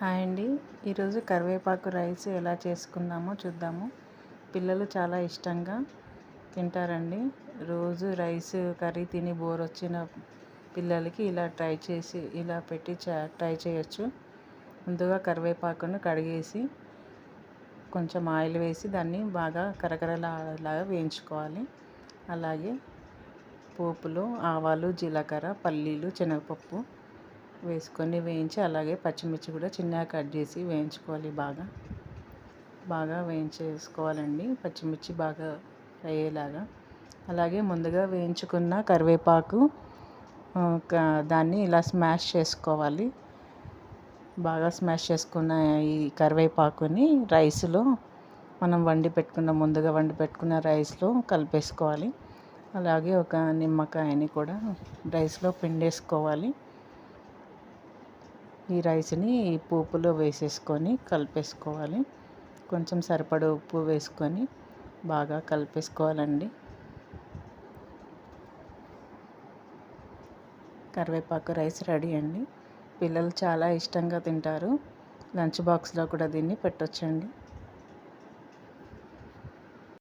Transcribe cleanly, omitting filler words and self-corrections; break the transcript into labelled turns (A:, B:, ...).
A: Hi అండి. ఈరోజు కరివేపాకు రైస్ ఎలా చేసుకుందామో చూద్దాము. పిల్లలు చాలా ఇష్టంగా తింటారండి. రోజు రైస్ కర్రీ తిని బోర్ వచ్చిన పిల్లలకి ఇలా ట్రై చేయొచ్చు. ముందుగా కరివేపాకును కడిగేసి కొంచెం ఆయిల్ వేసి దాన్ని బాగా కరకరలాగా వేయించుకోవాలి. అలాగే పోపులో ఆవాలు, జీలకర్ర, పల్లీలు, శనగపప్పు వేసుకొని వేయించి, అలాగే పచ్చిమిర్చి కూడా చిన్నగా కట్ చేసి వేయించుకోవాలి. బాగా వేయించేసుకోవాలండి, పచ్చిమిర్చి బాగా అయ్యేలాగా. అలాగే ముందుగా వేయించుకున్న కరివేపాకు దాన్ని ఇలా స్మాష్ చేసుకోవాలి. బాగా స్మాష్ చేసుకున్న ఈ కరివేపాకుని రైస్లో మనం ముందుగా వండి పెట్టుకున్న రైస్లో కలిపేసుకోవాలి. అలాగే ఒక నిమ్మకాయని కూడా రైస్లో పిండేసుకోవాలి. ఈ రైస్ని ఈ పోపులో వేసేసుకొని కలిపేసుకోవాలి. కొంచెం సరిపడ ఉప్పు వేసుకొని బాగా కలిపేసుకోవాలండి. కరివేపాకు రైస్ రెడీ అండి. పిల్లలు చాలా ఇష్టంగా తింటారు. లంచ్ బాక్స్లో కూడా దీన్ని పెట్టొచ్చండి.